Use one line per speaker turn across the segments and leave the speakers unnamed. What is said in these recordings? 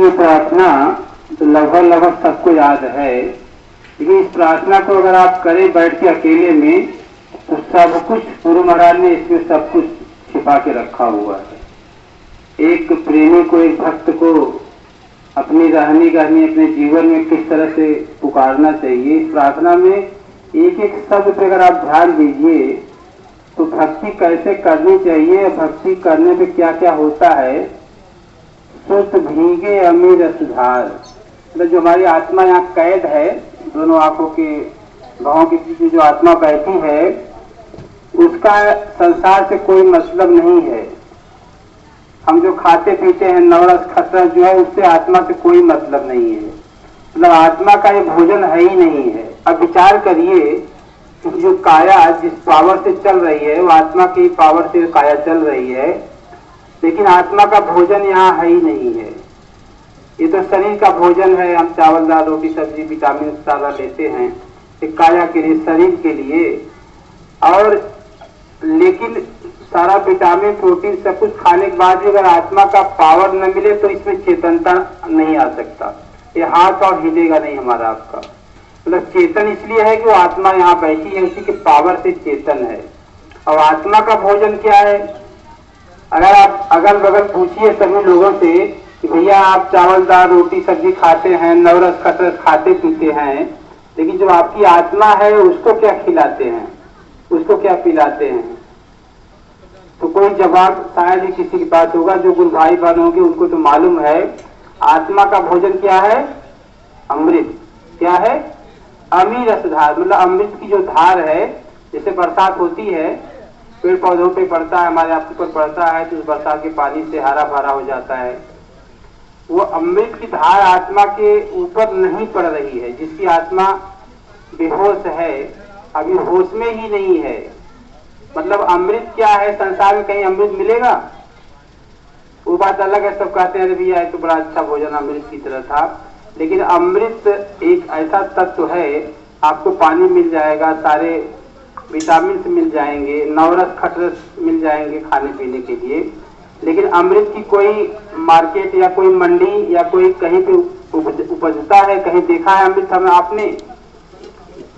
की प्रार्थना तो लगभग सबको याद है, लेकिन इस प्रार्थना को अगर आप करें बैठ के अकेले में तो सब कुछ गुरु महाराज ने इसमें सब कुछ छिपा के रखा हुआ है। एक प्रेमी को, एक भक्त को अपनी रहनी कहनी अपने जीवन में किस तरह से पुकारना चाहिए, इस प्रार्थना में एक एक शब्द पे अगर आप ध्यान दीजिए तो भक्ति कैसे करनी चाहिए, भक्ति करने पे क्या क्या होता है। सुत भीगे अमीर सुधार, मतलब जो हमारी आत्मा यहाँ कैद है, दोनों आंखों के भावों के बीच में जो आत्मा बैठी है, उसका संसार से कोई मतलब नहीं है। हम जो खाते पीते हैं नवरस खसरस जो है, उससे आत्मा से कोई मतलब नहीं है। मतलब आत्मा का ये भोजन है ही नहीं है। अब विचार करिए, जो काया जिस पावर से चल रही है वो आत्मा की पावर से काया चल रही है, लेकिन आत्मा का भोजन यहाँ है ही नहीं है। ये तो शरीर का भोजन है, हम चावल दाल रोटी सब्जी विटामिन सारा लेते हैं एक काया के लिए, शरीर के लिए, और लेकिन सारा विटामिन प्रोटीन सब कुछ खाने के बाद भी अगर आत्मा का पावर न मिले तो इसमें चेतनता नहीं आ सकता। ये हाथ और हिलेगा नहीं हमारा आपका। मतलब चेतन इसलिए है कि वो आत्मा यहाँ बैठी है, उसी के पावर से चेतन है। और आत्मा का भोजन क्या है? अगर आप अगल बगल पूछिए सभी लोगों से कि भैया आप चावल दाल रोटी सब्जी खाते हैं, नवरस खसरस खाते पीते हैं, लेकिन जो आपकी आत्मा है उसको क्या खिलाते हैं, उसको क्या पिलाते हैं? तो कोई जवाब शायद ही किसी के पास होगा। जो गुरु भाई बहन होंगे उनको तो मालूम है आत्मा का भोजन क्या है। अमृत। क्या है? अमीर रसधार, मतलब अमृत की जो धार है, जैसे बरसात होती है, पेड़ पौधों पे पड़ता है, हमारे आप ऊपर पड़ता है तो उस बरसात के पानी से हरा भरा हो जाता है। वो अमृत की धार आत्मा के ऊपर नहीं पड़ रही है। जिसकी आत्मा बेहोश है, अभी होश में ही नहीं है। मतलब अमृत क्या है? संसार में कहीं अमृत मिलेगा? वो बात अलग है, सब कहते हैं भैया तो बड़ा अच्छा भोजन अमृत की तरह था, लेकिन अमृत एक ऐसा तत्व है, आपको पानी मिल जाएगा, सारे विटामिन मिल जाएंगे, नवरस खटरस मिल जाएंगे खाने पीने के लिए, लेकिन अमृत की कोई मार्केट या कोई मंडी या कोई कहीं पे उपजता है? कहीं देखा है अमृत?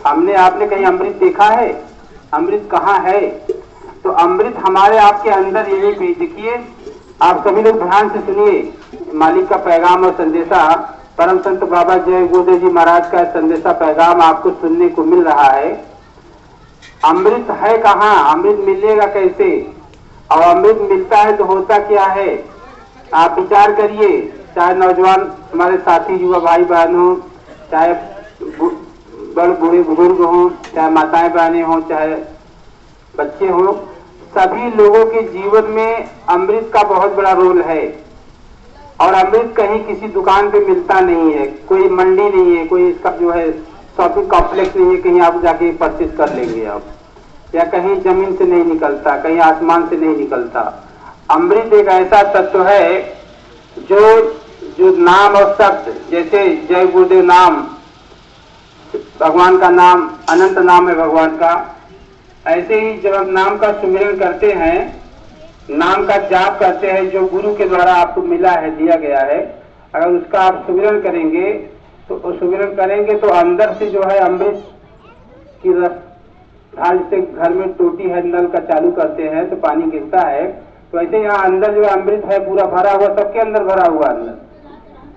आपने कहीं अमृत देखा है? अमृत कहाँ है? तो अमृत हमारे आपके अंदर यही पे। देखिए आप सभी लोग ध्यान से सुनिए, मालिक का पैगाम और संदेशा, परम संत बाबा जय गुरुदेव जी महाराज का संदेशा पैगाम आपको सुनने को मिल रहा है। अमृत है कहाँ? अमृत मिलेगा कैसे? और अमृत मिलता है तो होता क्या है? आप विचार करिए। चाहे नौजवान हमारे साथी युवा भाई बहन हो, चाहे बड़े बूढ़े बुजुर्ग हों, चाहे माताएं बहनें हों, चाहे बच्चे हों, सभी लोगों के जीवन में अमृत का बहुत बड़ा रोल है। और अमृत कहीं किसी दुकान पे मिलता नहीं है, कोई मंडी नहीं है, कोई इसका जो है शॉपिंग कॉम्प्लेक्स नहीं है, कहीं आप जाके परचेज कर लेंगे आप, या कहीं जमीन से नहीं निकलता, कहीं आसमान से नहीं निकलता। अमृत एक ऐसा तत्व है जो नाम और शब्द, जैसे जय गुरुदेव नाम, भगवान का नाम अनंत नाम है भगवान का, ऐसे ही जब आप नाम का सुमिरन करते हैं, नाम का जाप करते हैं जो गुरु के द्वारा आपको मिला है, दिया गया है, अगर उसका आप सुमिरन करेंगे तो अंदर से जो है अमृत की रस धार, जैसे घर में टोटी है, नल का चालू करते हैं तो पानी गिरता है, तो ऐसे यहाँ अंदर जो अमृत है पूरा भरा हुआ, सबके अंदर भरा हुआ अंदर,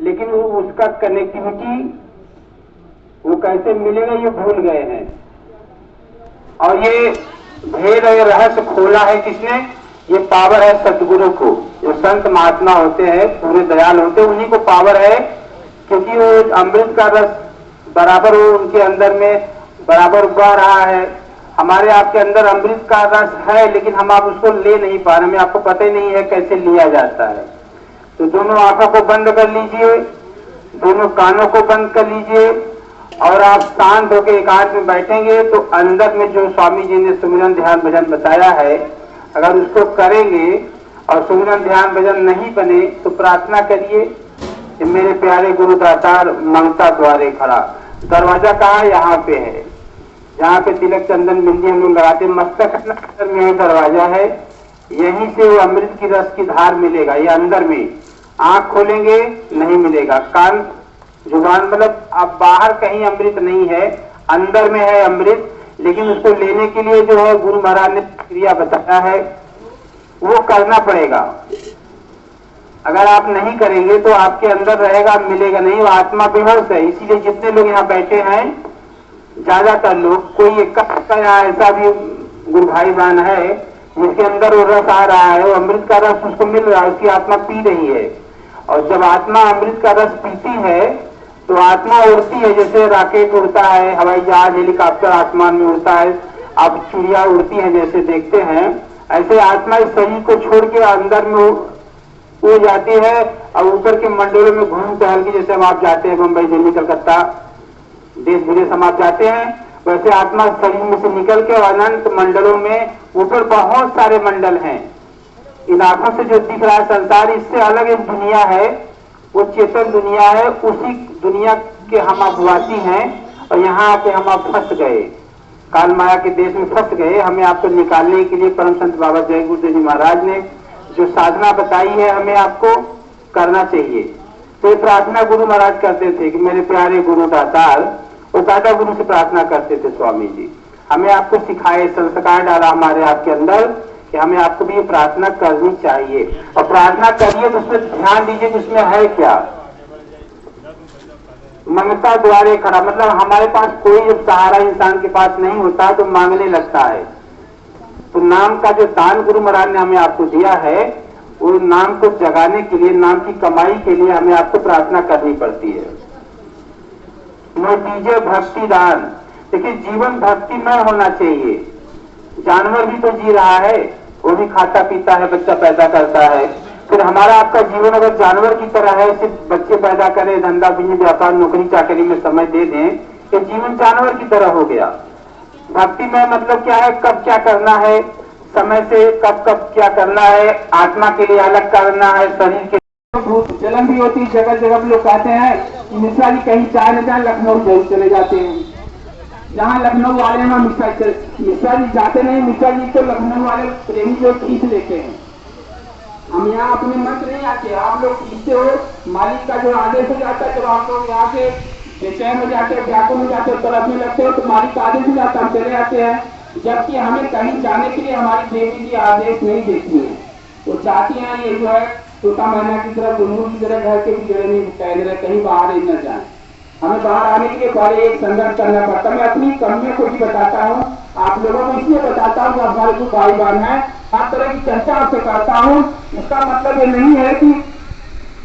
लेकिन वो उसका कनेक्टिविटी वो कैसे मिलेगा ये भूल गए हैं। और ये भेद और रहस्य खोला है किसने? ये पावर है सतगुरु को। जो संत महात्मा होते हैं, पूरे दयाल होते हैं, उन्हीं को पावर है, क्योंकि वो अमृत का रस बराबर वो उनके अंदर में बराबर उगा रहा है। हमारे आपके अंदर अमृत का रस है, लेकिन हम आप उसको ले नहीं पा रहे, हमें आपको पता ही नहीं है कैसे लिया जाता है। तो दोनों आंखों को बंद कर लीजिए, दोनों कानों को बंद कर लीजिए, और आप शांत होकर एकांत में बैठेंगे तो अंदर में जो स्वामी जी ने सुमिरन ध्यान भजन बताया है, अगर उसको करेंगे और सुमिरन ध्यान भजन नहीं बने तो प्रार्थना करिए कि मेरे प्यारे गुरु दातार ममता द्वारे खड़ा। दरवाजा कहाँ? यहाँ पे है, जहाँ पे तिलक चंदन बिंदी हम लोग लगाते, मस्तक में दरवाजा है, यहीं से वो अमृत की रस की धार मिलेगा, ये अंदर में। आंख खोलेंगे नहीं मिलेगा, कान जुबान, मतलब अब बाहर कहीं अमृत नहीं है, अंदर में है अमृत, लेकिन उसको लेने के लिए जो है गुरु महाराज ने क्रिया बताया है वो करना पड़ेगा। अगर आप नहीं करेंगे तो आपके अंदर रहेगा, मिलेगा नहीं, वो आत्मा बेहोश है। इसीलिए जितने लोग यहाँ बैठे हैं, ज्यादातर लोग, कोई एक यहाँ ऐसा भी गुरु भाई बहन है जिसके अंदर वो रस आ रहा है, वो अमृत का रस उसको मिल रहा है, उसकी आत्मा पी रही है। और जब आत्मा अमृत का रस पीती है तो आत्मा उड़ती है, जैसे रॉकेट उड़ता है, हवाई जहाज, हेलीकॉप्टर आसमान में उड़ता है, अब चिड़िया उड़ती है जैसे देखते हैं, ऐसे आत्मा इस शरीर को छोड़ के अंदर में उड़ जाती है और ऊपर के मंडलों में घूम टहल के, जैसे हम आप जाते हैं मुंबई, दिल्ली, कलकत्ता, देश विदेश हम आप जाते हैं, वैसे आत्मा शरीर में से निकल के अनंत मंडलों में, ऊपर बहुत सारे मंडल हैं। इन आंखों से जो दिख रहा है संसार, इससे अलग एक दुनिया है, वो चेतन दुनिया है, उसी दुनिया के हम अपवासी हैं और यहाँ आके हम आप फंस गए, काल माया के देश में फंस गए। हमें आपको निकालने के लिए परम संत बाबा जय गुरुदेव जी महाराज ने जो साधना बताई है हमें आपको करना चाहिए। तो प्रार्थना गुरु महाराज करते थे कि मेरे प्यारे गुरु दातार, वो दादा गुरु से प्रार्थना करते थे स्वामी जी, हमें आपको सिखाए, संस्कार डाला हमारे आपके अंदर कि हमें आपको भी ये प्रार्थना करनी चाहिए। और प्रार्थना करिए तो उसमें ध्यान दीजिए कि उसमें है क्या। मंगता द्वारे खड़ा, मतलब हमारे पास कोई जब सहारा इंसान के पास नहीं होता तो मांगने लगता है। तो नाम का जो दान गुरु महाराज ने हमें आपको दिया है, वो नाम को जगाने के लिए, नाम की कमाई के लिए हमें आपको प्रार्थना करनी पड़ती है। दीजिए भक्ति दान। देखिए जीवन भक्तिमय होना चाहिए। जानवर भी तो जी रहा है, वो भी खाता पीता है, बच्चा पैदा करता है। फिर हमारा आपका जीवन अगर जानवर की तरह है, सिर्फ बच्चे पैदा करें, धंधा बिजनेस व्यापार नौकरी चाकरी में समय दे दें, तो जीवन जानवर की तरह हो गया। भक्तिमय मतलब क्या है, कब क्या करना है, समय से कब कब क्या करना है, आत्मा के लिए अलग करना है, शरीर के जलन भी होती है। जगह जगह लोग कहते हैं कि मिश्रा जी कहीं चाय न जाए, लखनऊ जरूर चले जाते हैं। जहाँ लखनऊ वाले हैं मिश्रा जी जाते नहीं, मिश्रा जी को लखनऊ वाले प्रेमी लोग खींच लेते हैं। हम यहाँ अपने मन से नहीं आते, आप लोग खींचते हो, मालिक का जो आदेश हो जाता है, जब आप लोग यहाँ से बेचैन हो जाते हो, व्याकुल हो जाते हो, तरफने लगते हो, तो मालिक का आदेश हो जाता है, हम चले आते हैं। जबकि हमें कहीं जाने के लिए हमारी देवी जी आदेश नहीं देती है, वो चाहती है ये जो है तोता मैना की तरह, गुनगुन की तरह घर के भी जगह नहीं कह रहे, कहीं बाहर ही न जाए। हमें बाहर आने के लिए पहले एक संघर्ष करना पड़ता है। मैं अपनी कमियों को भी बताता हूँ, आप लोगों को इसलिए बताता हूँ कि हमारे जो भाई बहन है, हर तरह की चर्चा आपसे करता हूँ। इसका मतलब ये नहीं है कि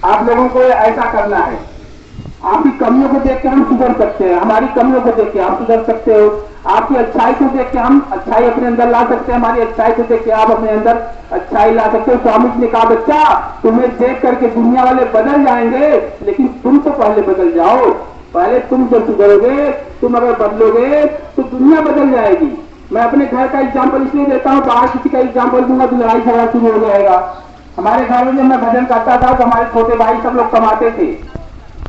आप लोगों को ऐसा करना है। आपकी कमियों को देख के हम सुधर सकते हैं, हमारी कमियों को देख के आप सुधर सकते हो, आपकी अच्छाई को देख के हम अच्छाई अपने अंदर ला सकते हैं, हमारी अच्छाई को देख के आप अपने अंदर अच्छाई ला सकते हो। स्वामी जी ने कहा, बच्चा तुम्हें देख करके दुनिया वाले बदल जाएंगे, लेकिन तुम तो पहले बदल जाओ। पहले तुम जब सुधरोगे, तुम अगर बदलोगे तो दुनिया बदल जाएगी। मैं अपने घर का एग्जाम्पल इसलिए देता हूँ, बाहर किसी का एग्जाम्पल दूंगा तो लड़ाई झगड़ा शुरू हो जाएगा। हमारे घर में जब मैं भजन करता था तो हमारे छोटे भाई सब लोग कमाते थे,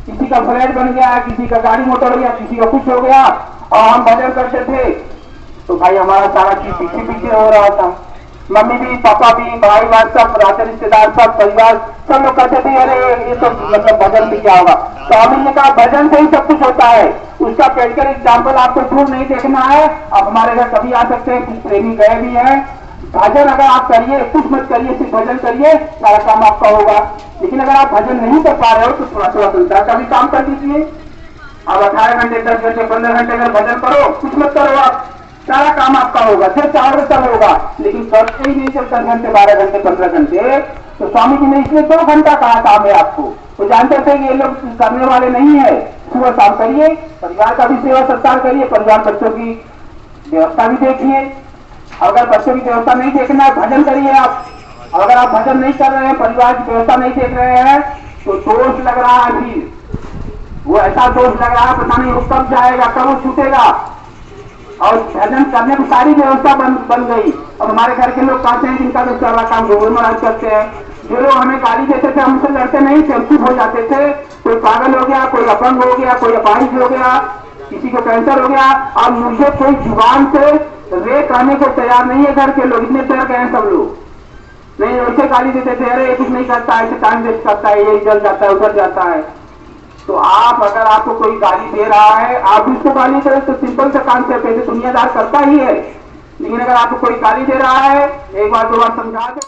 किसी का फ्लैट बन गया, किसी का गाड़ी मोटर हो गया, किसी का कुछ हो गया, और हम भजन करते थे तो भाई हमारा सारा चीज पीछे पीछे हो रहा था। मम्मी भी, पापा भी, भाई बहन सब, राशन रिश्तेदार सब, परिवार सब लोग कहते थे अरे ये तो मतलब भजन से क्या होगा। तो हमने कहा भजन से ही सब कुछ होता है। उसका प्रैक्टिकल एग्जाम्पल आपको दूर नहीं देखना है, आप हमारे घर कभी आ सकते हैं, कुछ प्रेमी गए भी हैं। भजन अगर आप करिए, कुछ मत करिए, सिर्फ भजन करिए, सारा काम आपका होगा। लेकिन अगर आप भजन नहीं कर पा रहे हो तो थोड़ा थोड़ा संसार का भी काम कर दीजिए। अब 18 घंटे, 10 घंटे, 15 घंटे अगर भजन करो, कुछ मत करो, आप सारा काम आपका होगा, सिर्फ 4 बजे होगा। लेकिन करते ही नहीं चल 10 घंटे, 12 घंटे, 15 घंटे, तो स्वामी जी ने इसलिए 2 घंटा कहा था हमें आपको। वो जानते थे कि ये लोग करने वाले नहीं है। सुबह शाम करिए, परिवार का भी सेवा सत्कार करिए, परिवार बच्चों की व्यवस्था भी देखिए। अगर बच्चों की व्यवस्था नहीं देखना है, भजन करिए आप। अगर आप भजन नहीं कर रहे हैं, परिवार की व्यवस्था नहीं देख रहे हैं, तो दोष लग रहा है। फिर वो ऐसा दोष लग रहा है, पता नहीं वो कब जाएगा, कब वो छूटेगा। और भजन करने की सारी व्यवस्था बन गई। और हमारे घर के लोग कहते हैं जिनका तो सारा काम गुरु महाराज करते हैं। जो लोग हमें गाली देते थे, हमसे लड़ते नहीं थे, चुप हो जाते थे। कोई पागल हो गया, कोई अपंग हो गया, कोई अपाहिज हो गया, किसी को कैंसर हो गया, और मुझे कोई जुबान से रे कहने को तैयार नहीं है। घर के लोग इतने डर गए हैं सब लोग।
नहीं वैसे गाली देते थे, अरे ये कुछ नहीं करता है, ऐसे टाइम वेस्ट करता है, ये इधर जाता है उधर जाता है। तो आप अगर आपको कोई गाली दे रहा है, आप भी उसको गाली दे, तो सिंपल सा काम से पैसे दुनियादार करता ही है। लेकिन अगर आपको कोई गाली दे रहा है, एक बार दो बार समझा दो।